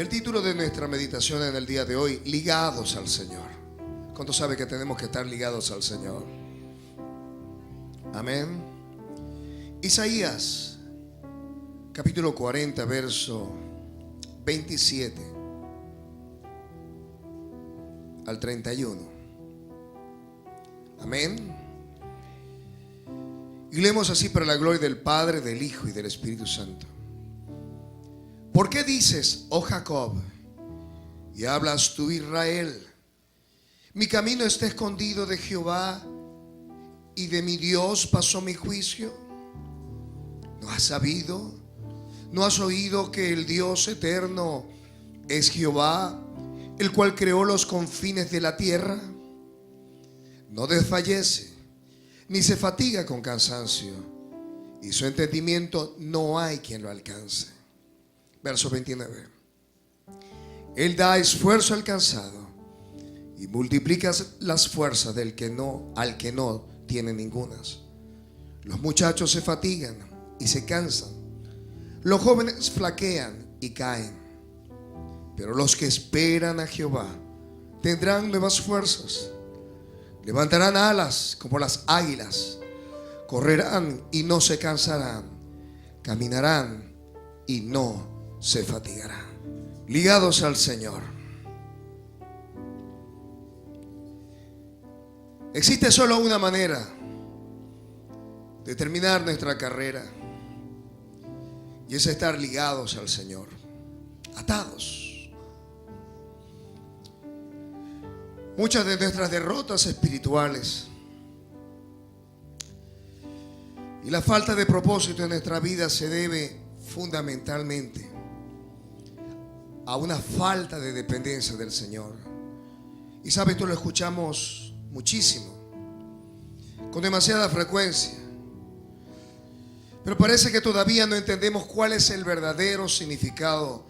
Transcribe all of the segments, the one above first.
El título de nuestra meditación en el día de hoy: ligados al Señor. ¿Cuánto sabe que tenemos que estar ligados al Señor? Amén. Isaías capítulo 40, verso 27 al 31. Amén. Y leemos así: para la gloria del Padre, del Hijo y del Espíritu Santo. ¿Por qué dices, oh Jacob, y hablas tú, Israel? Mi camino está escondido de Jehová, y de mi Dios pasó mi juicio. ¿No has sabido? ¿No has oído que el Dios eterno es Jehová, el cual creó los confines de la tierra? No desfallece, ni se fatiga con cansancio, y su entendimiento no hay quien lo alcance. Verso 29. Él da esfuerzo al cansado y multiplica las fuerzas al que no tiene ningunas. Los muchachos se fatigan y se cansan, los jóvenes flaquean y caen, pero los que esperan a Jehová tendrán nuevas fuerzas, levantarán alas como las águilas, correrán y no se cansarán, caminarán y no se fatigarán. Ligados al Señor. Existe solo una manera de terminar nuestra carrera, y es estar ligados al Señor, atados. Muchas de nuestras derrotas espirituales y la falta de propósito en nuestra vida se debe fundamentalmente a una falta de dependencia del Señor. Y sabes, esto lo escuchamos muchísimo, con demasiada frecuencia, pero parece que todavía no entendemos cuál es el verdadero significado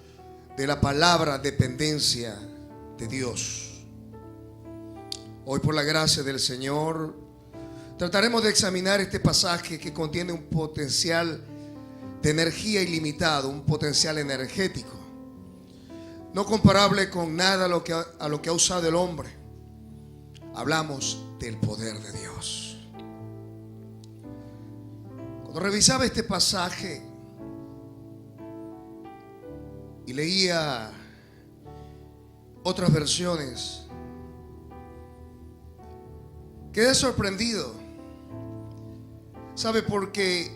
de la palabra dependencia de Dios. Hoy, por la gracia del Señor, trataremos de examinar este pasaje que contiene un potencial de energía ilimitado, un potencial energético no comparable con nada a lo que ha usado el hombre. Hablamos del poder de Dios. Cuando revisaba este pasaje y leía otras versiones, quedé sorprendido. ¿Sabe? Porque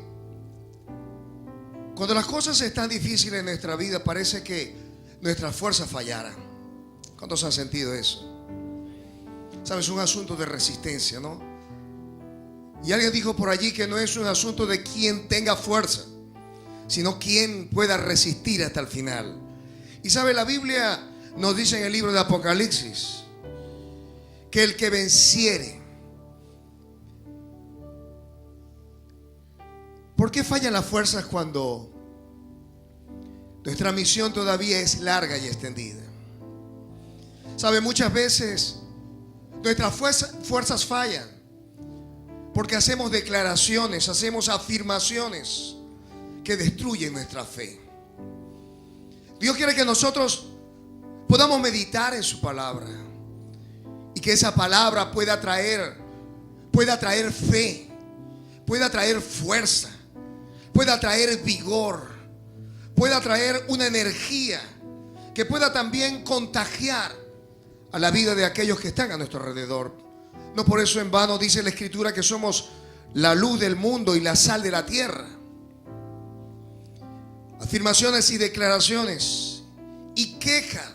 cuando las cosas están difíciles en nuestra vida, parece que nuestras fuerzas fallaran. ¿Cuántos han sentido eso? ¿Sabes? Es un asunto de resistencia, ¿no? Y alguien dijo por allí que no es un asunto de quien tenga fuerza, sino quien pueda resistir hasta el final. Y sabe, la Biblia nos dice en el libro de Apocalipsis que el que venciere. ¿Por qué fallan las fuerzas cuando nuestra misión todavía es larga y extendida? ¿Sabe? Muchas veces nuestras fuerzas fallan porque hacemos declaraciones, hacemos afirmaciones que destruyen nuestra fe. Dios quiere que nosotros podamos meditar en su palabra y que esa palabra pueda traer fe, pueda traer fuerza, pueda traer vigor, pueda traer una energía que pueda también contagiar a la vida de aquellos que están a nuestro alrededor. No por eso en vano dice la Escritura que somos la luz del mundo y la sal de la tierra. Afirmaciones y declaraciones y quejas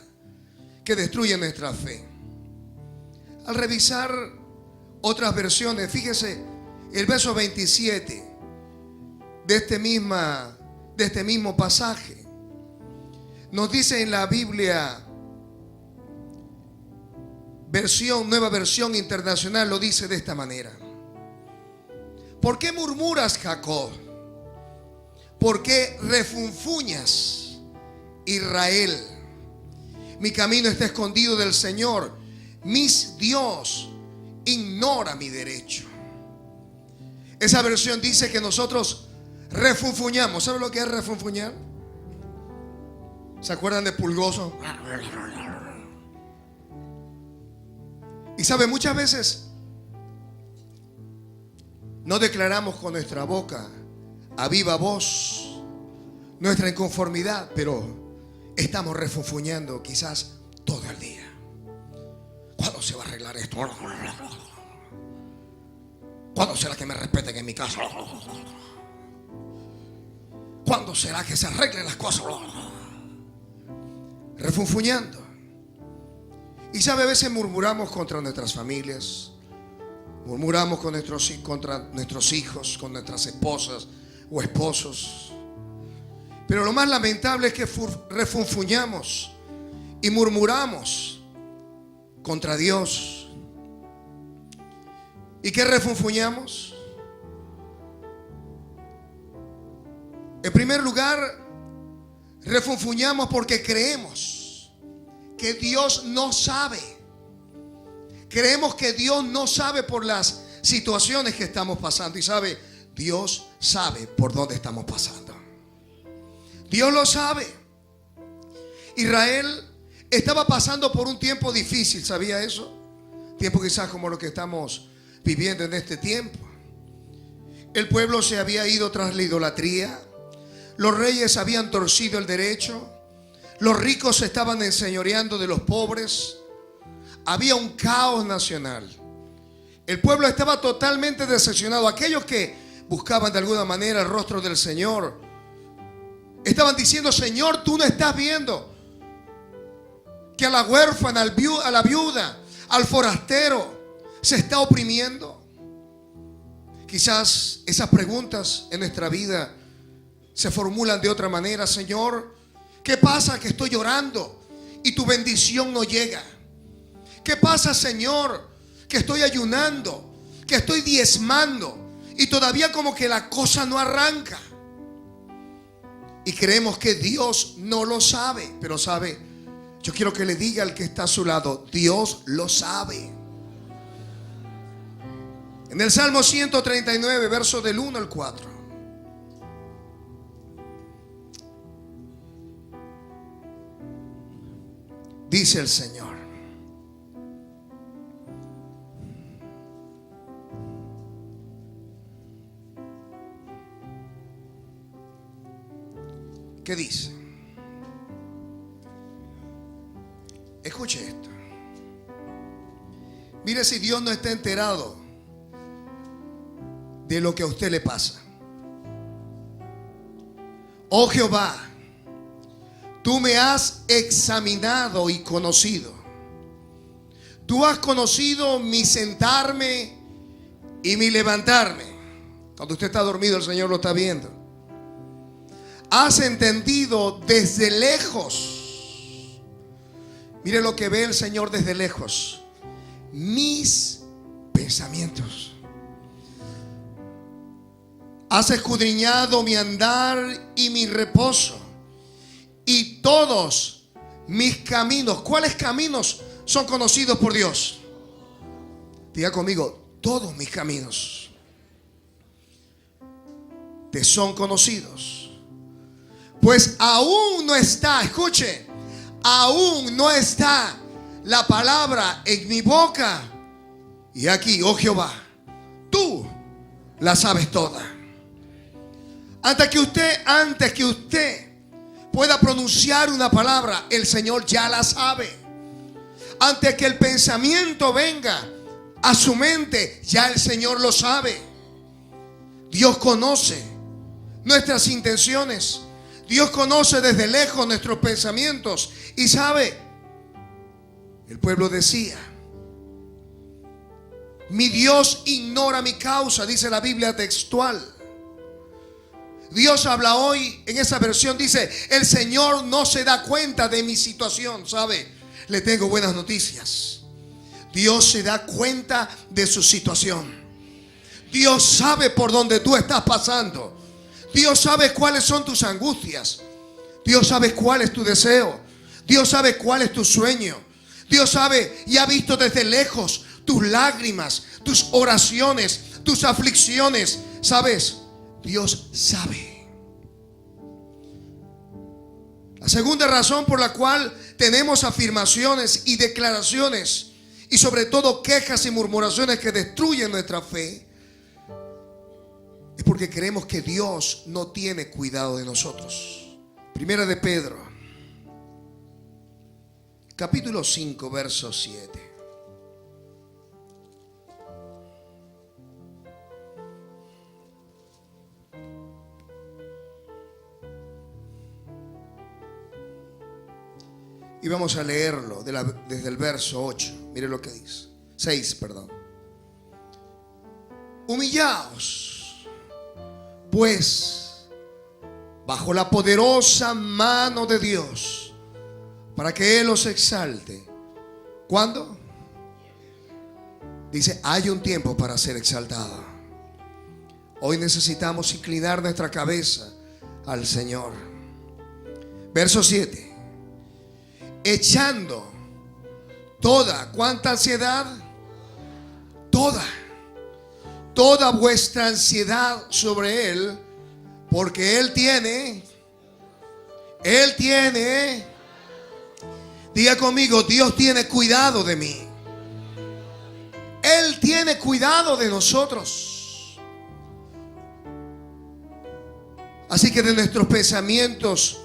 que destruyen nuestra fe. Al revisar otras versiones, fíjese el verso 27 de este mismo pasaje. Nos dice en la Biblia, nueva versión internacional, lo dice de esta manera: ¿por qué murmuras, Jacob? ¿Por qué refunfuñas, Israel? Mi camino está escondido del Señor, mi Dios ignora mi derecho. Esa versión dice que nosotros refunfuñamos. ¿Sabe lo que es refunfuñar? ¿Se acuerdan de Pulgoso? Y sabe, muchas veces no declaramos con nuestra boca a viva voz nuestra inconformidad, pero estamos refunfuñando quizás todo el día. ¿Cuándo se va a arreglar esto? ¿Cuándo será que me respeten en mi casa? ¿Cuándo será que se arreglen las cosas? Refunfuñando. Y sabe, a veces murmuramos contra nuestras familias, murmuramos contra nuestros hijos, con nuestras esposas o esposos. Pero lo más lamentable es que refunfuñamos y murmuramos contra Dios. ¿Y qué refunfuñamos? En primer lugar, refunfuñamos porque creemos que Dios no sabe. Creemos que Dios no sabe por las situaciones que estamos pasando. Y sabe, Dios sabe por dónde estamos pasando. Dios lo sabe. Israel estaba pasando por un tiempo difícil, ¿sabía eso? Tiempo quizás como lo que estamos viviendo en este tiempo. El pueblo se había ido tras la idolatría. Los reyes habían torcido el derecho. Los ricos se estaban enseñoreando de los pobres. Había un caos nacional. El pueblo estaba totalmente decepcionado. Aquellos que buscaban de alguna manera el rostro del Señor estaban diciendo: Señor, tú no estás viendo que a la huérfana, a la viuda, al forastero se está oprimiendo. Quizás esas preguntas en nuestra vida se formulan de otra manera. Señor, ¿qué pasa que estoy llorando y tu bendición no llega? ¿Qué pasa, Señor, que estoy ayunando, que estoy diezmando y todavía como que la cosa no arranca? Y creemos que Dios no lo sabe. Pero sabe, yo quiero que le diga al que está a su lado: Dios lo sabe. En el Salmo 139, verso del 1 al 4. Dice el Señor: ¿qué dice? Escuche esto. Mire si Dios no está enterado de lo que a usted le pasa. Oh Jehová, tú me has examinado y conocido. Tú has conocido mi sentarme y mi levantarme. Cuando usted está dormido, el Señor lo está viendo. Has entendido desde lejos. Mire lo que ve el Señor desde lejos: mis pensamientos. Has escudriñado mi andar y mi reposo y todos mis caminos. ¿Cuáles caminos son conocidos por Dios? Diga conmigo: todos mis caminos te son conocidos. Pues aún no está, escuche, aún no está la palabra en mi boca. Y aquí, oh Jehová, tú la sabes toda. Antes que usted pueda pronunciar una palabra, el Señor ya la sabe. Antes que el pensamiento venga a su mente, ya el Señor lo sabe. Dios conoce nuestras intenciones. Dios conoce desde lejos nuestros pensamientos. Y sabe, el pueblo decía: mi Dios ignora mi causa, dice la Biblia textual. Dios habla hoy en esa versión, dice: el Señor no se da cuenta de mi situación. ¿Sabe? Le tengo buenas noticias. Dios se da cuenta de su situación. Dios sabe por dónde tú estás pasando. Dios sabe cuáles son tus angustias. Dios sabe cuál es tu deseo. Dios sabe cuál es tu sueño. Dios sabe y ha visto desde lejos tus lágrimas, tus oraciones, tus aflicciones. ¿Sabes? Dios sabe. La segunda razón por la cual tenemos afirmaciones y declaraciones y sobre todo quejas y murmuraciones que destruyen nuestra fe es porque creemos que Dios no tiene cuidado de nosotros. Primera de Pedro, capítulo 5, verso 7. Y vamos a leerlo desde el verso 8. Mire lo que dice. 6, perdón. Humillaos, pues, bajo la poderosa mano de Dios, para que Él os exalte. ¿Cuándo? Dice, hay un tiempo para ser exaltado. Hoy necesitamos inclinar nuestra cabeza al Señor. Verso 7. Echando toda, ¿cuánta ansiedad? Toda vuestra ansiedad sobre Él, porque Él tiene, diga conmigo, Dios tiene cuidado de mí. Él tiene cuidado de nosotros. Así que de nuestros pensamientos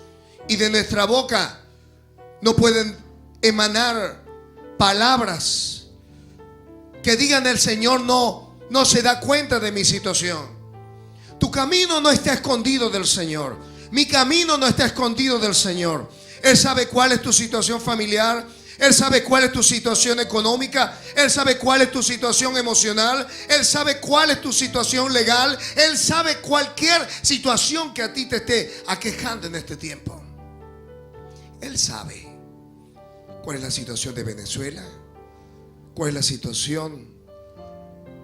y de nuestra boca no pueden emanar palabras que digan el Señor no se da cuenta de mi situación. Tu camino no está escondido del Señor. Mi camino no está escondido del Señor. Él sabe cuál es tu situación familiar. Él sabe cuál es tu situación económica. Él sabe cuál es tu situación emocional. Él sabe cuál es tu situación legal. Él sabe cualquier situación que a ti te esté aquejando en este tiempo. Él sabe cuál es la situación de Venezuela, cuál es la situación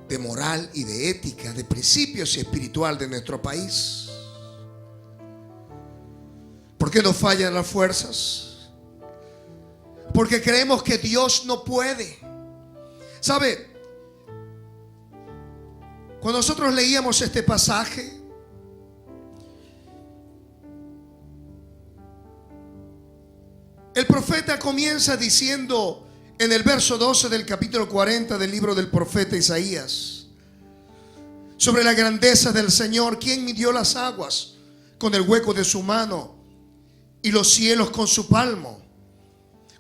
de moral y de ética, de principios y espiritual de nuestro país. ¿Por qué nos fallan las fuerzas? Porque creemos que Dios no puede. ¿Sabe? Cuando nosotros leíamos este pasaje, el profeta comienza diciendo en el verso 12 del capítulo 40 del libro del profeta Isaías sobre la grandeza del Señor, quien midió las aguas con el hueco de su mano y los cielos con su palmo.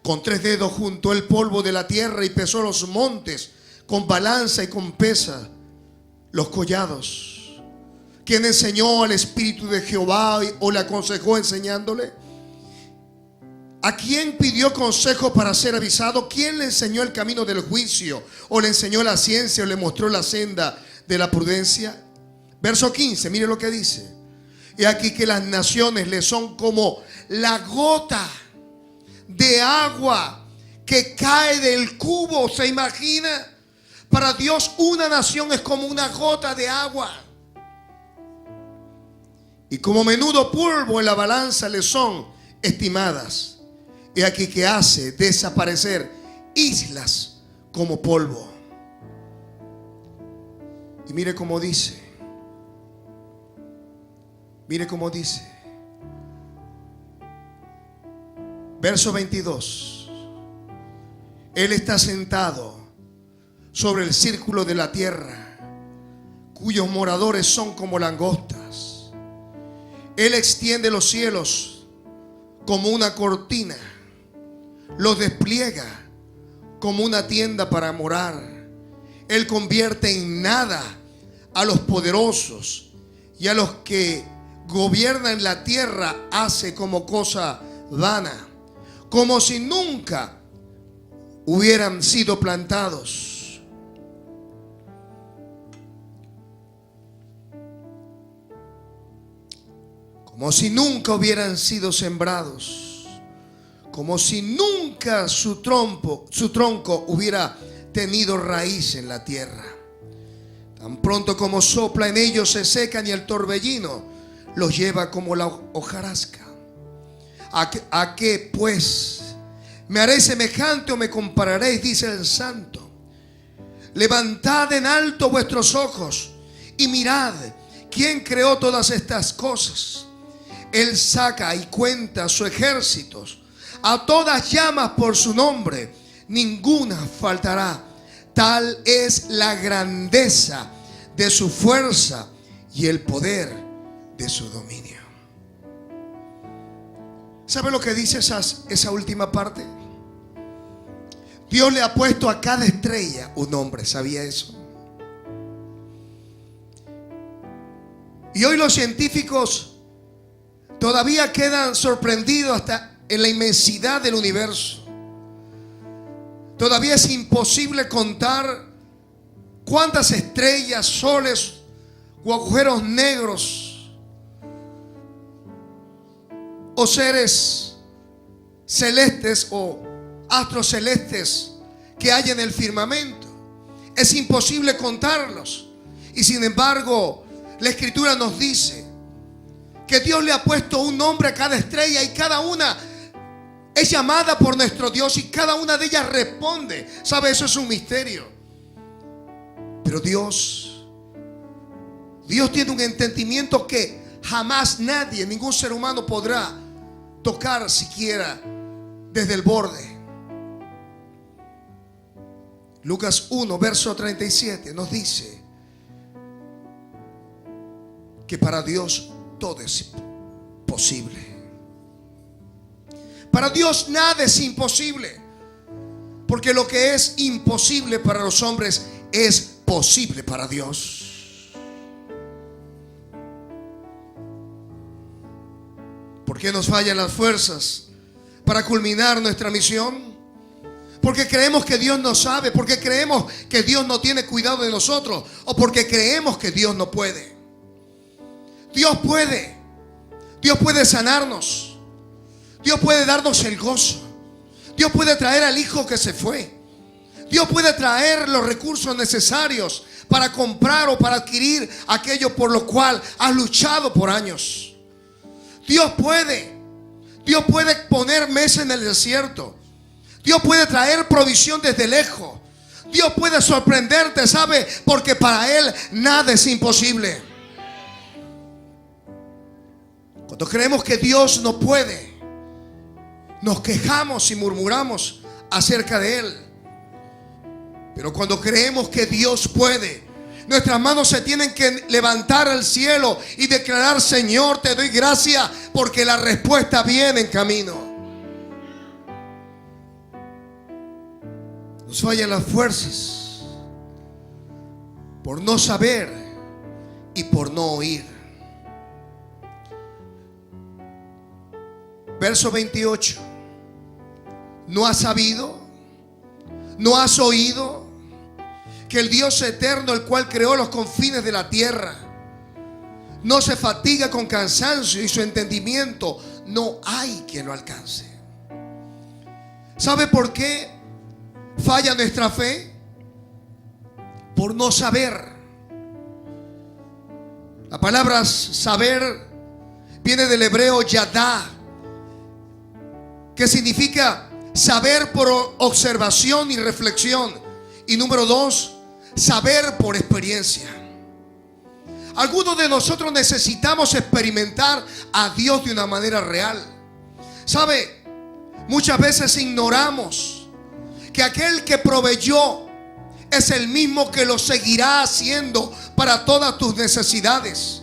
Con 3 dedos juntó el polvo de la tierra y pesó los montes con balanza y con pesa los collados. ¿Quién enseñó al Espíritu de Jehová o le aconsejó enseñándole? ¿A quién pidió consejo para ser avisado? ¿Quién le enseñó el camino del juicio? ¿O le enseñó la ciencia o le mostró la senda de la prudencia? Verso 15, mire lo que dice. Y aquí que las naciones le son como la gota de agua que cae del cubo. ¿Se imagina? Para Dios una nación es como una gota de agua. Y como menudo polvo en la balanza le son estimadas. Y aquí que hace desaparecer islas como polvo. Y mire cómo dice. Mire cómo dice. Verso 22. Él está sentado sobre el círculo de la tierra, cuyos moradores son como langostas. Él extiende los cielos como una cortina, los despliega como una tienda para morar. Él convierte en nada a los poderosos, y a los que gobiernan la tierra hace como cosa vana, como si nunca hubieran sido plantados. Como si nunca hubieran sido sembrados. Como si nunca su tronco hubiera tenido raíz en la tierra. Tan pronto como sopla en ellos se secan y el torbellino los lleva como la hojarasca. ¿A qué pues me haré semejante o me compararéis? Dice el Santo. Levantad en alto vuestros ojos y mirad quién creó todas estas cosas. Él saca y cuenta sus ejércitos. A todas llamas por su nombre, ninguna faltará. Tal es la grandeza de su fuerza y el poder de su dominio. ¿Sabe lo que dice esa última parte? Dios le ha puesto a cada estrella un nombre. ¿Sabía eso? Y hoy los científicos todavía quedan sorprendidos hasta en la inmensidad del universo. Todavía es imposible contar cuántas estrellas, soles o agujeros negros o seres celestes o astros celestes que hay en el firmamento. Es imposible contarlos. Y sin embargo, la Escritura nos dice que Dios le ha puesto un nombre a cada estrella y cada una es llamada por nuestro Dios y cada una de ellas responde. ¿Sabe? Eso es un misterio. Pero Dios tiene un entendimiento que jamás nadie, ningún ser humano podrá tocar siquiera desde el borde. Lucas 1, verso 37 nos dice que para Dios todo es posible. Para Dios nada es imposible, porque lo que es imposible para los hombres es posible para Dios. ¿Por qué nos fallan las fuerzas para culminar nuestra misión? Porque creemos que Dios no sabe, porque creemos que Dios no tiene cuidado de nosotros, o porque creemos que Dios no puede. Dios puede sanarnos. Dios puede darnos el gozo. Dios puede traer al hijo que se fue. Dios puede traer los recursos necesarios para comprar o para adquirir aquello por lo cual has luchado por años. Dios puede poner mesa en el desierto. Dios puede traer provisión desde lejos. Dios puede sorprenderte, ¿sabe? Porque para Él nada es imposible. Cuando creemos que Dios no puede, nos quejamos y murmuramos acerca de Él. Pero cuando creemos que Dios puede, nuestras manos se tienen que levantar al cielo y declarar: Señor, te doy gracias porque la respuesta viene en camino. Nos fallan las fuerzas por no saber y por no oír. Verso 28. ¿No has sabido? ¿No has oído que el Dios eterno, el cual creó los confines de la tierra, no se fatiga con cansancio y su entendimiento no hay quien lo alcance? ¿Sabe por qué falla nuestra fe? Por no saber. La palabra saber viene del hebreo yadá, que significa saber por observación y reflexión. Y número 2, saber por experiencia. Algunos de nosotros necesitamos experimentar a Dios de una manera real. ¿Sabe? Muchas veces ignoramos que aquel que proveyó es el mismo que lo seguirá haciendo para todas tus necesidades.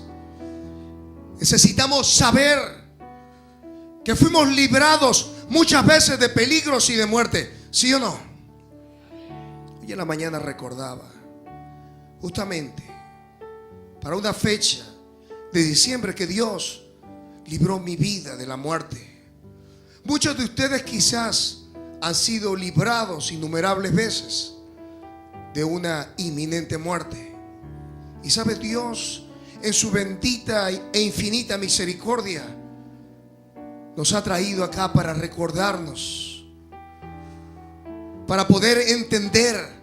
Necesitamos saber que fuimos librados muchas veces de peligros y de muerte. ¿Sí o no? Hoy en la mañana recordaba justamente para una fecha de diciembre que Dios libró mi vida de la muerte. Muchos de ustedes quizás han sido librados innumerables veces de una inminente muerte. Y sabe, Dios en su bendita e infinita misericordia nos ha traído acá para recordarnos, para poder entender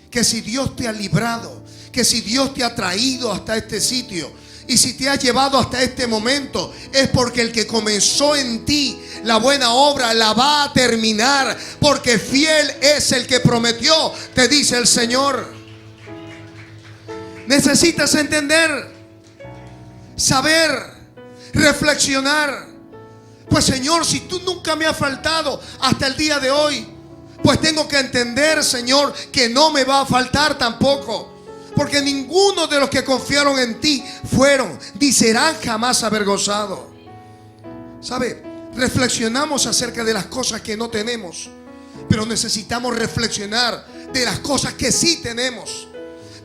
que si Dios te ha librado, que si Dios te ha traído hasta este sitio y si te ha llevado hasta este momento, es porque el que comenzó en ti la buena obra la va a terminar, porque fiel es el que prometió, te dice el Señor. Necesitas entender, saber Reflexionar. Pues Señor, si tú nunca me has faltado hasta el día de hoy, pues tengo que entender, Señor, que no me va a faltar tampoco. Porque ninguno de los que confiaron en ti fueron ni serán jamás avergonzados. ¿Sabe? Reflexionamos acerca de las cosas que no tenemos, pero necesitamos reflexionar de las cosas que sí tenemos.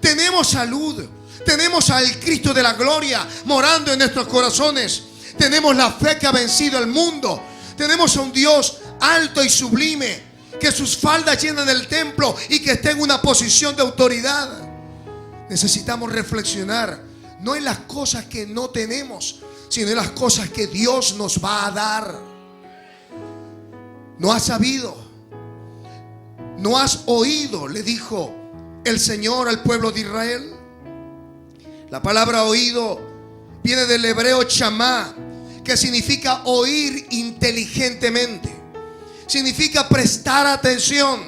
Tenemos salud, tenemos al Cristo de la gloria morando en nuestros corazones. Tenemos la fe que ha vencido al mundo. Tenemos a un Dios alto y sublime, que sus faldas llenan el templo y que está en una posición de autoridad. Necesitamos reflexionar, no en las cosas que no tenemos, sino en las cosas que Dios nos va a dar. ¿No has sabido? ¿No has oído?, le dijo el Señor al pueblo de Israel. La palabra oído viene del hebreo chamá, que significa oír inteligentemente, significa prestar atención,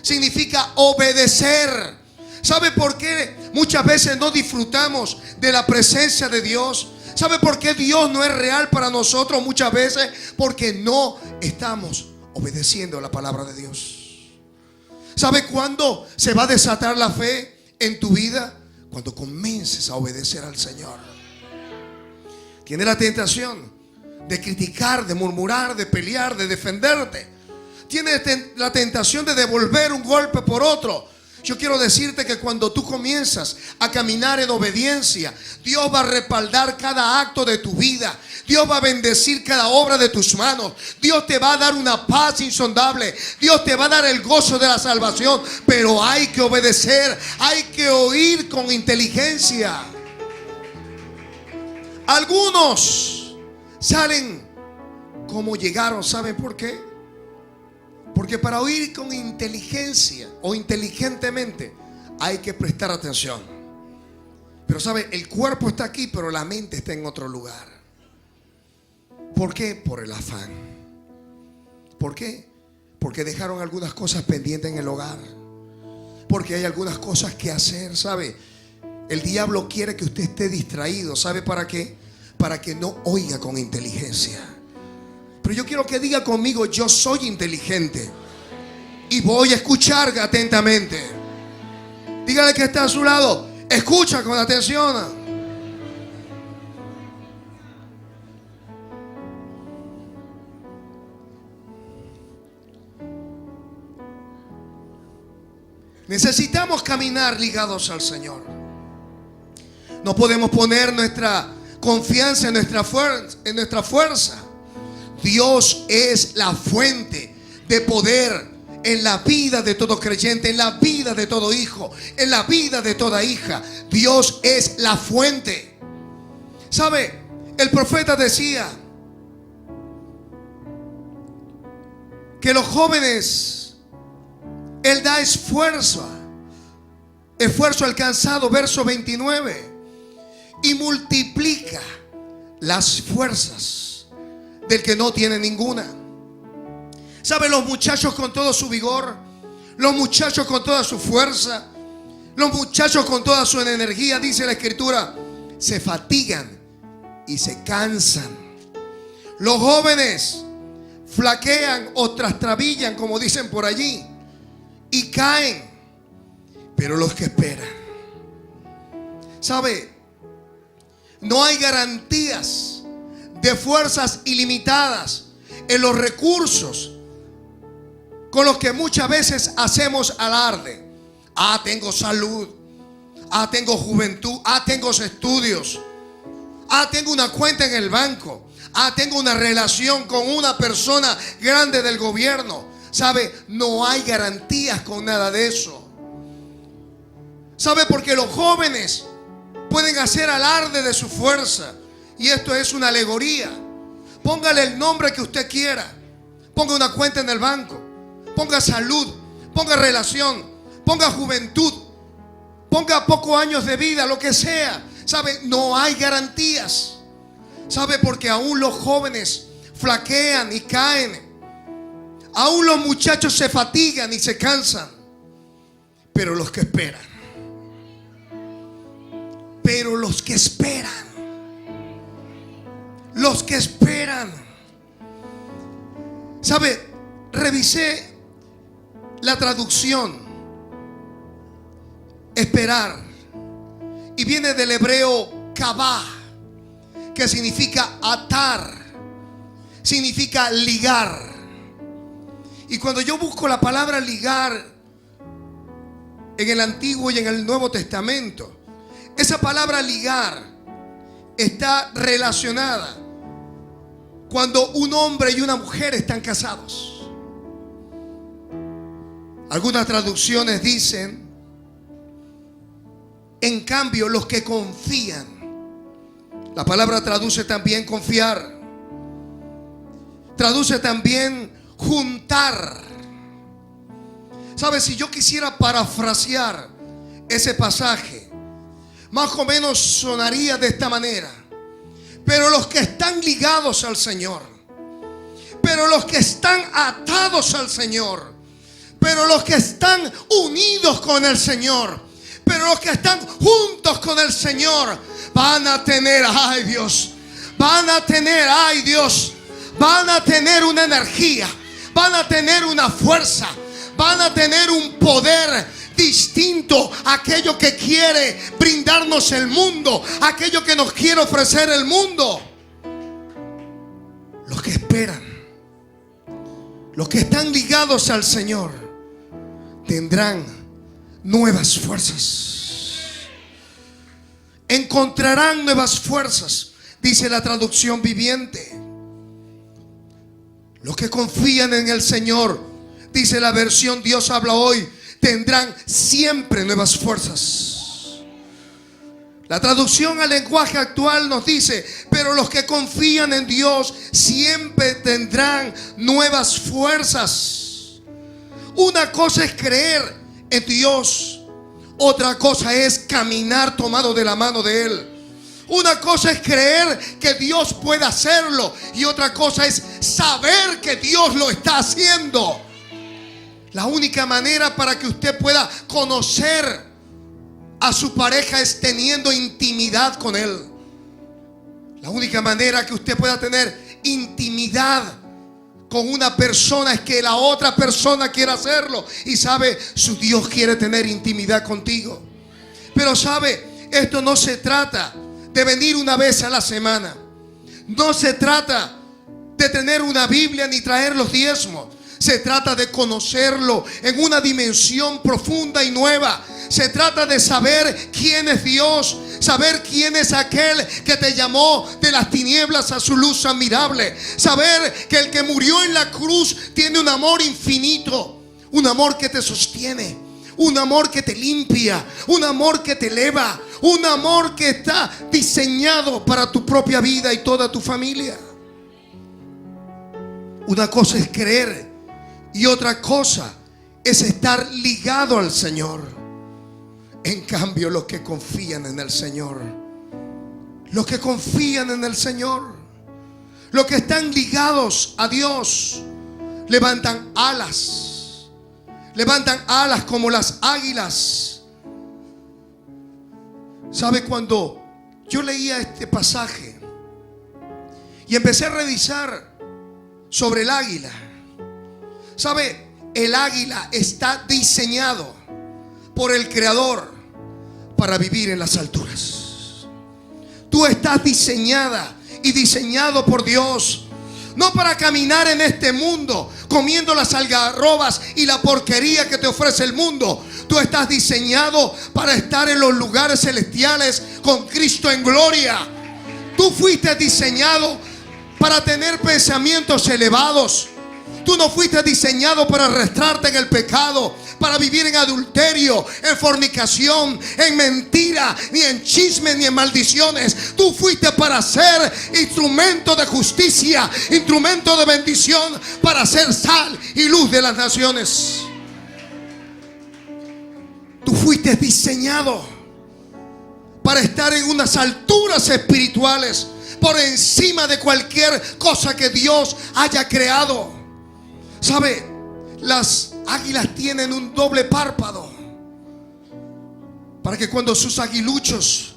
significa obedecer. ¿Sabe por qué muchas veces no disfrutamos de la presencia de Dios? ¿Sabe por qué Dios no es real para nosotros muchas veces? Porque no estamos obedeciendo la palabra de Dios. ¿Sabe cuándo se va a desatar la fe en tu vida? Cuando comiences a obedecer al Señor. Tiene la tentación de criticar, de murmurar, de pelear, de defenderte. Tiene la tentación de devolver un golpe por otro. Yo quiero decirte que cuando tú comienzas a caminar en obediencia, Dios va a respaldar cada acto de tu vida. Dios va a bendecir cada obra de tus manos. Dios te va a dar una paz insondable. Dios te va a dar el gozo de la salvación. Pero hay que obedecer, hay que oír con inteligencia. Algunos salen como llegaron. ¿Saben por qué? Porque para oír con inteligencia o inteligentemente hay que prestar atención. Pero ¿sabe? El cuerpo está aquí, pero la mente está en otro lugar. ¿Por qué? Por el afán. ¿Por qué? Porque dejaron algunas cosas pendientes en el hogar. Porque hay algunas cosas que hacer, ¿sabe? El diablo quiere que usted esté distraído. ¿Sabe para qué? Para que no oiga con inteligencia. Pero yo quiero que diga conmigo: yo soy inteligente y voy a escuchar atentamente. Dígale que está a su lado: escucha con atención. Necesitamos caminar ligados al Señor. No podemos poner nuestra confianza en nuestra fuerza. Dios es la fuente de poder en la vida de todo creyente, en la vida de todo hijo, en la vida de toda hija. Dios es la fuente. ¿Sabe? El profeta decía que los jóvenes, Él da esfuerzo alcanzado, verso 29, y multiplica las fuerzas del que no tiene ninguna. ¿Sabe? Los muchachos con todo su vigor, los muchachos con toda su fuerza, los muchachos con toda su energía, dice la Escritura, se fatigan y se cansan. Los jóvenes flaquean o trastrabillan, como dicen por allí, y caen. Pero los que esperan, ¿sabe? No hay garantías de fuerzas ilimitadas en los recursos con los que muchas veces hacemos alarde. Tengo salud. Tengo juventud. Tengo estudios. Tengo una cuenta en el banco. Tengo una relación con una persona grande del gobierno. ¿Sabe? No hay garantías con nada de eso. ¿Sabe? Porque los jóvenes pueden hacer alarde de su fuerza. Y esto es una alegoría. Póngale el nombre que usted quiera. Ponga una cuenta en el banco. Ponga salud. Ponga relación. Ponga juventud. Ponga pocos años de vida, lo que sea. ¿Sabe? No hay garantías. ¿Sabe? Porque aún los jóvenes flaquean y caen. Aún los muchachos se fatigan y se cansan. Pero los que esperan. los que esperan. ¿Sabe? Revisé la traducción, esperar, y viene del hebreo kavah, que significa atar, significa ligar. Y cuando yo busco la palabra ligar en el Antiguo y en el Nuevo Testamento, esa palabra ligar está relacionada cuando un hombre y una mujer están casados. Algunas traducciones dicen, en cambio, los que confían. La palabra traduce también confiar, traduce también juntar. ¿Sabes? Si yo quisiera parafrasear ese pasaje, más o menos sonaría de esta manera: pero los que están ligados al Señor, pero los que están atados al Señor, pero los que están unidos con el Señor, pero los que están juntos con el Señor, van a tener, ay Dios, van a tener, ay Dios, van a tener una energía, van a tener una fuerza, van a tener un poder distinto a aquello que quiere brindarnos el mundo, aquello que nos quiere ofrecer el mundo. Los que esperan, los que están ligados al Señor, tendrán nuevas fuerzas, encontrarán nuevas fuerzas, dice la traducción viviente. Los que confían en el Señor, dice la versión Dios habla hoy, tendrán siempre nuevas fuerzas. La traducción al lenguaje actual nos dice, pero los que confían en Dios siempre tendrán nuevas fuerzas. Una cosa es creer en Dios, otra cosa es caminar tomado de la mano de Él. Una cosa es creer que Dios puede hacerlo y otra cosa es saber que Dios lo está haciendo. La única manera para que usted pueda conocer a su pareja es teniendo intimidad con Él. La única manera que usted pueda tener intimidad con una persona es que la otra persona quiera hacerlo. Y sabe, su Dios quiere tener intimidad contigo. Pero sabe, esto no se trata de venir una vez a la semana. No se trata de tener una Biblia ni traer los diezmos. Se trata de conocerlo en una dimensión profunda y nueva. Se trata de saber quién es Dios, saber quién es aquel que te llamó de las tinieblas a su luz admirable. Saber que el que murió en la cruz tiene un amor infinito, un amor que te sostiene, un amor que te limpia, un amor que te eleva, un amor que está diseñado para tu propia vida y toda tu familia. Una cosa es creer y otra cosa es estar ligado al Señor. En cambio, los que confían en el Señor, los que confían en el Señor, los que están ligados a Dios, levantan alas como las águilas. ¿Sabe? Cuando yo leía este pasaje y empecé a revisar sobre el águila, ¿sabe? El águila está diseñado por el Creador para vivir en las alturas. Tú estás diseñada y diseñado por Dios, no para caminar en este mundo comiendo las algarrobas y la porquería que te ofrece el mundo. Tú estás diseñado para estar en los lugares celestiales con Cristo en gloria. Tú fuiste diseñado para tener pensamientos elevados. Tú no fuiste diseñado para arrastrarte en el pecado, para vivir en adulterio, en fornicación, en mentira, ni en chismes, ni en maldiciones. Tú fuiste para ser instrumento de justicia, instrumento de bendición, para ser sal y luz de las naciones. Tú fuiste diseñado para estar en unas alturas espirituales, por encima de cualquier cosa que Dios haya creado. ¿Sabe? Las águilas tienen un doble párpado para que cuando sus aguiluchos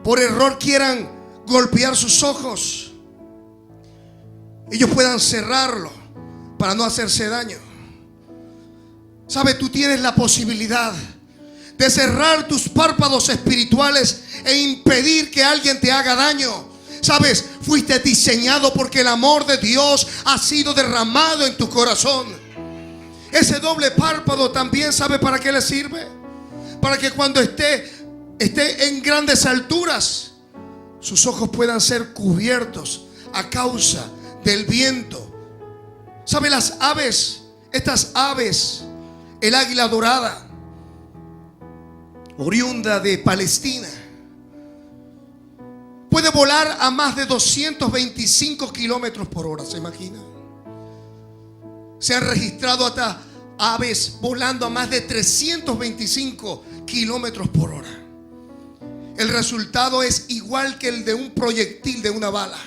por error quieran golpear sus ojos, ellos puedan cerrarlo para no hacerse daño. ¿Sabe? Tú tienes la posibilidad de cerrar tus párpados espirituales e impedir que alguien te haga daño. ¿Sabes? Fuiste diseñado porque el amor de Dios ha sido derramado en tu corazón. Ese doble párpado también, ¿sabe para qué le sirve? Para que cuando esté en grandes alturas, sus ojos puedan ser cubiertos a causa del viento. ¿Sabe? Las aves, estas aves, el águila dorada, oriunda de Palestina, puede volar a más de 225 kilómetros por hora. ¿Se imagina? Se han registrado hasta aves volando a más de 325 kilómetros por hora. El resultado es igual que el de un proyectil de una bala.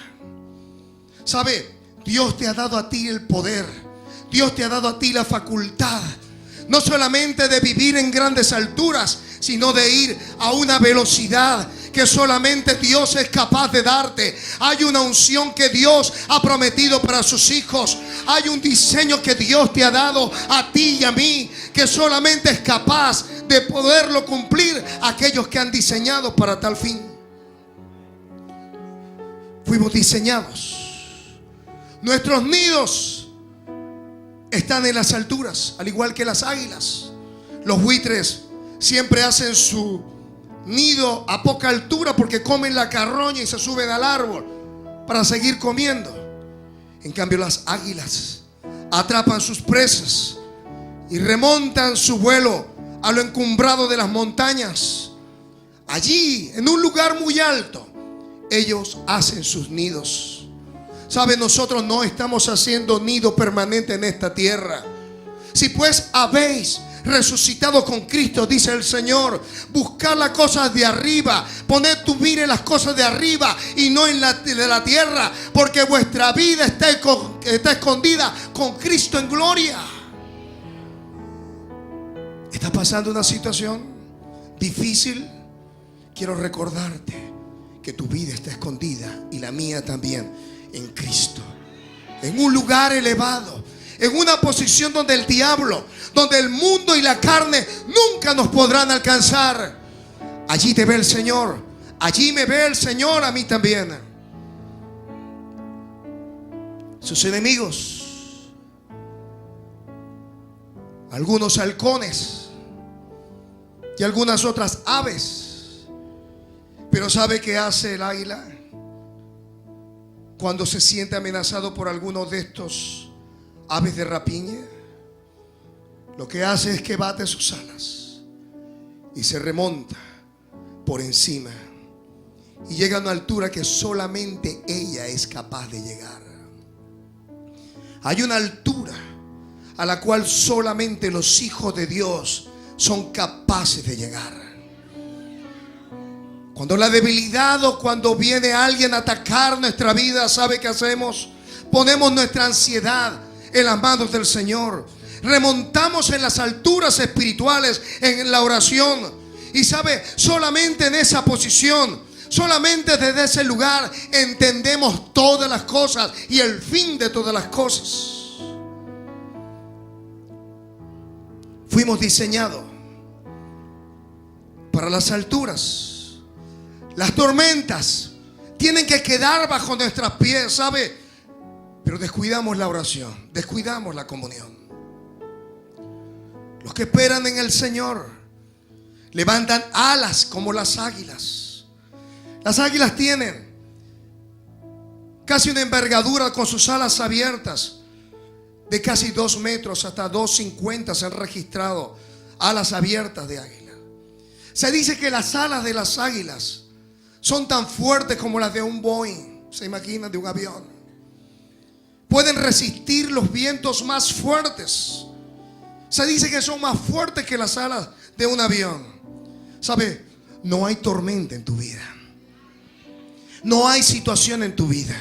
¿Sabe? Dios te ha dado a ti el poder. Dios te ha dado a ti la facultad, no solamente de vivir en grandes alturas, sino de ir a una velocidad que solamente Dios es capaz de darte. Hay una unción que Dios ha prometido para sus hijos. Hay un diseño que Dios te ha dado a ti y a mí, que solamente es capaz de poderlo cumplir aquellos que han diseñado para tal fin. Fuimos diseñados. Nuestros nidos están en las alturas, al igual que las águilas. Los buitres siempre hacen su nido a poca altura porque comen la carroña y se suben al árbol para seguir comiendo. En cambio, las águilas atrapan sus presas y remontan su vuelo a lo encumbrado de las montañas. Allí, en un lugar muy alto, ellos hacen sus nidos. ¿Sabe? Nosotros no estamos haciendo nido permanente en esta tierra. Si pues habéis resucitado con Cristo, dice el Señor, buscad las cosas de arriba, poned tu mira en las cosas de arriba y no en la de la tierra, porque vuestra vida está escondida con Cristo en gloria. ¿Estás pasando una situación difícil? Quiero recordarte que tu vida está escondida, y la mía también, en Cristo, en un lugar elevado, en una posición donde el diablo, donde el mundo y la carne nunca nos podrán alcanzar. Allí te ve el Señor, allí me ve el Señor a mí también. Sus enemigos, algunos halcones y algunas otras aves. Pero ¿sabe qué hace el águila cuando se siente amenazado por alguno de estos aves de rapiña? Lo que hace es que bate sus alas y se remonta por encima y llega a una altura que solamente ella es capaz de llegar. Hay una altura a la cual solamente los hijos de Dios son capaces de llegar. Cuando la debilidad o cuando viene alguien a atacar nuestra vida, ¿sabe qué hacemos? Ponemos nuestra ansiedad en las manos del Señor. Remontamos en las alturas espirituales en la oración. Y ¿sabe? Solamente en esa posición, solamente desde ese lugar entendemos todas las cosas y el fin de todas las cosas. Fuimos diseñados para las alturas. Las tormentas tienen que quedar bajo nuestros pies, ¿sabe? Pero descuidamos la oración, descuidamos la comunión. Los que esperan en el Señor levantan alas como las águilas. Las águilas tienen casi una envergadura con sus alas abiertas de casi 2 metros hasta 2,50 se han registrado alas abiertas de águila. Se dice que las alas de las águilas son tan fuertes como las de un Boeing, se imaginan, de un avión. Pueden resistir los vientos más fuertes. Se dice que son más fuertes que las alas de un avión. ¿Sabe? No hay tormenta en tu vida. No hay situación en tu vida.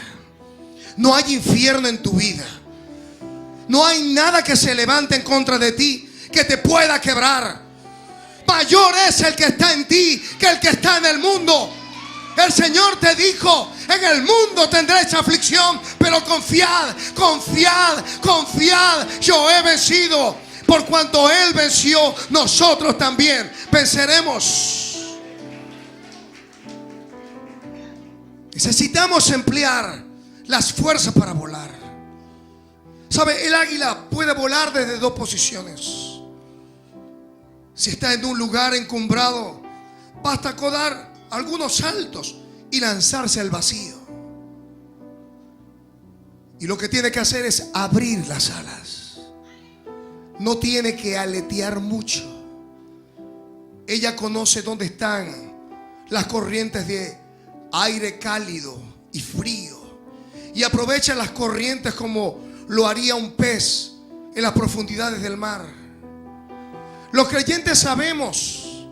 No hay infierno en tu vida. No hay nada que se levante en contra de ti que te pueda quebrar. Mayor es el que está en ti que el que está en el mundo. El Señor te dijo: en el mundo tendréis aflicción, pero confiad, confiad, confiad. Yo he vencido. Por cuanto Él venció, nosotros también venceremos. Necesitamos emplear las fuerzas para volar. ¿Sabe? El águila puede volar desde dos posiciones. Si está en un lugar encumbrado, basta con dar algunos saltos y lanzarse al vacío. Y lo que tiene que hacer es abrir las alas. No tiene que aletear mucho. Ella conoce dónde están las corrientes de aire cálido y frío, y aprovecha las corrientes como lo haría un pez en las profundidades del mar. Los creyentes sabemos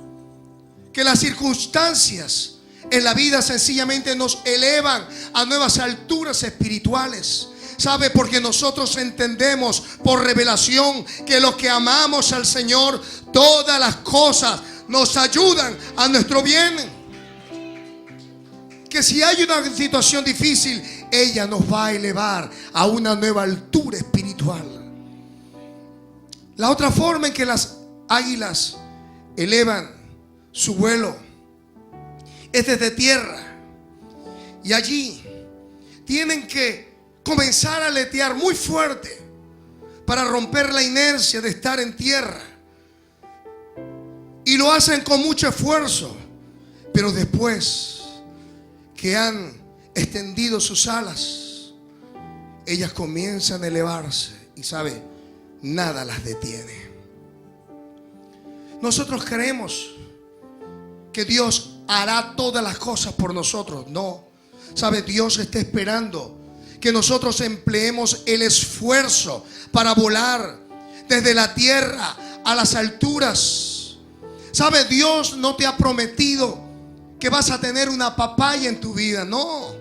que las circunstancias en la vida sencillamente nos elevan a nuevas alturas espirituales. ¿Sabe? Porque nosotros entendemos por revelación que los que amamos al Señor, todas las cosas nos ayudan a nuestro bien. Que si hay una situación difícil, ella nos va a elevar a una nueva altura espiritual. La otra forma en que las águilas elevan su vuelo es desde tierra. Y allí tienen que comenzar a aletear muy fuerte para romper la inercia de estar en tierra. Y lo hacen con mucho esfuerzo. Pero después que han extendido sus alas, ellas comienzan a elevarse. Y sabe, nada las detiene. Nosotros creemos que Dios hará todas las cosas por nosotros. No. ¿Sabe? Dios está esperando que nosotros empleemos el esfuerzo para volar desde la tierra a las alturas. ¿Sabe? Dios no te ha prometido que vas a tener una papaya en tu vida. No.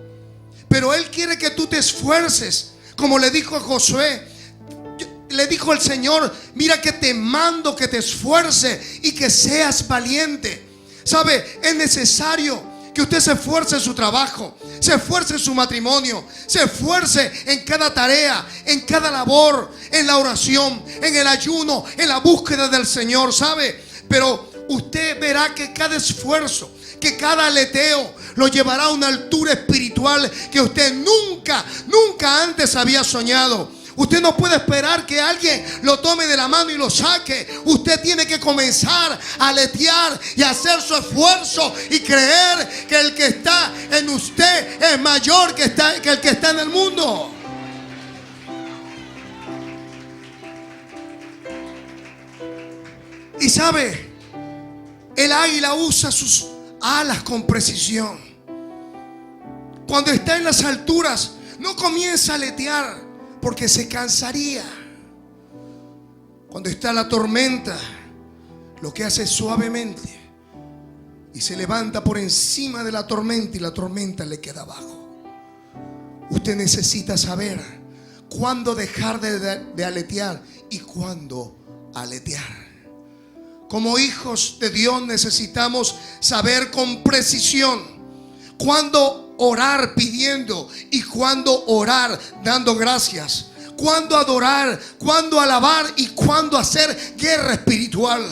Pero Él quiere que tú te esfuerces. Como le dijo a Josué, le dijo el Señor: mira que te mando que te esfuerces y que seas valiente. ¿Sabe? Es necesario que usted se esfuerce en su trabajo, se esfuerce en su matrimonio, se esfuerce en cada tarea, en cada labor, en la oración, en el ayuno, en la búsqueda del Señor. ¿Sabe? Pero usted verá que cada esfuerzo, que cada aleteo lo llevará a una altura espiritual que usted nunca antes había soñado. Usted no puede esperar que alguien lo tome de la mano y lo saque. Usted tiene que comenzar a aletear y hacer su esfuerzo y creer que el que está en usted es mayor que el que está en el mundo. Y sabe, el águila usa sus alas con precisión. Cuando está en las alturas, no comienza a aletear porque se cansaría. Cuando está la tormenta, lo que hace es suavemente y se levanta por encima de la tormenta, y la tormenta le queda abajo. Usted necesita saber cuándo dejar de aletear y cuándo aletear. Como hijos de Dios necesitamos saber con precisión cuándo orar pidiendo y cuándo orar dando gracias, cuándo adorar, cuándo alabar y cuándo hacer guerra espiritual.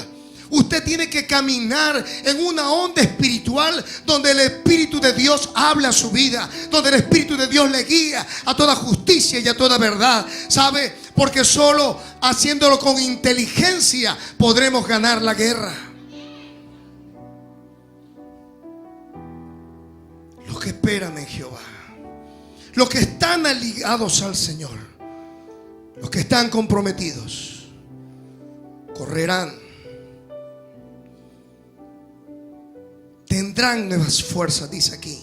Usted tiene que caminar en una onda espiritual donde el Espíritu de Dios habla a su vida, donde el Espíritu de Dios le guía a toda justicia y a toda verdad. ¿Sabe? Porque solo haciéndolo con inteligencia podremos ganar la guerra. Los que esperan en Jehová, los que están ligados al Señor, los que están comprometidos, correrán, tendrán nuevas fuerzas, dice aquí.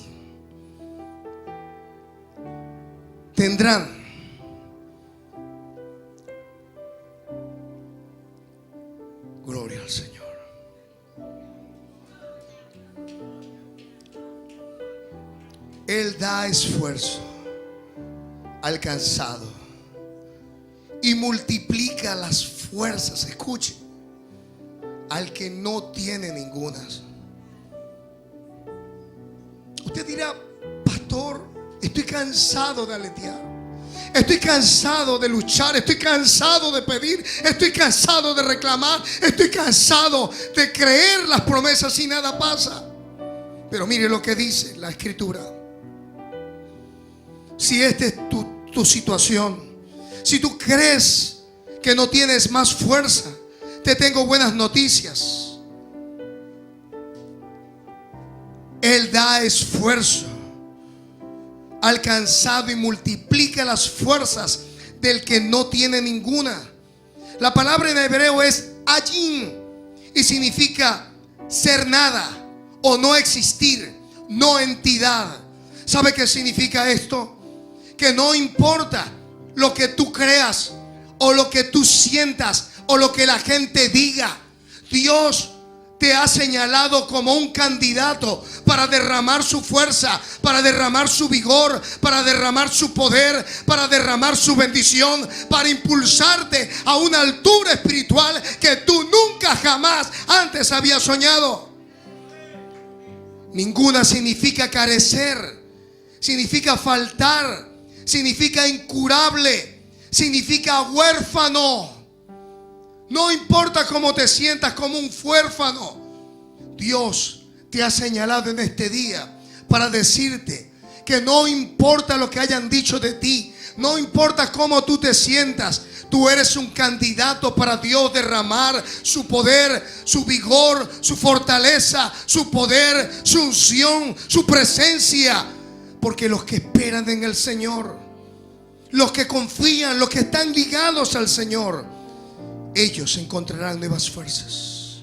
Tendrán. Gloria al Señor. Él da esfuerzo al cansado y multiplica las fuerzas, escuche, al que no tiene ningunas. Usted usted dirá: pastor, estoy cansado de aletear, estoy cansado de luchar, estoy cansado de pedir, estoy cansado de reclamar, estoy cansado de creer las promesas y nada pasa. Pero mire lo que dice la Escritura. Si esta es tu situación, si tú crees que no tienes más fuerza, te tengo buenas noticias. Él da esfuerzo al cansado y multiplica las fuerzas del que no tiene ninguna. La palabra en hebreo es ayin y significa ser nada o no existir, no entidad. ¿Sabe qué significa esto? Que no importa lo que tú creas o lo que tú sientas o lo que la gente diga, Dios te ha señalado como un candidato para derramar su fuerza, para derramar su vigor, para derramar su poder, para derramar su bendición, para impulsarte a una altura espiritual que tú nunca jamás antes habías soñado. Ninguna significa carecer, significa faltar, significa incurable, significa huérfano. No importa cómo te sientas, como un huérfano, Dios te ha señalado en este día para decirte que no importa lo que hayan dicho de ti, no importa cómo tú te sientas, tú eres un candidato para Dios derramar su poder, su vigor, su fortaleza, su poder, su unción, su presencia. Porque los que esperan en el Señor, los que confían, los que están ligados al Señor, ellos encontrarán nuevas fuerzas.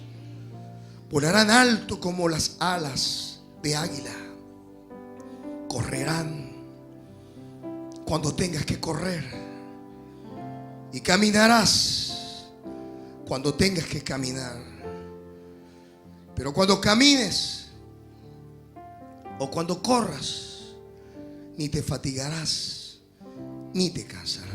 Volarán alto como las alas de águila. Correrán cuando tengas que correr. Y caminarás cuando tengas que caminar. Pero cuando camines o cuando corras, ni te fatigarás, ni te cansarás.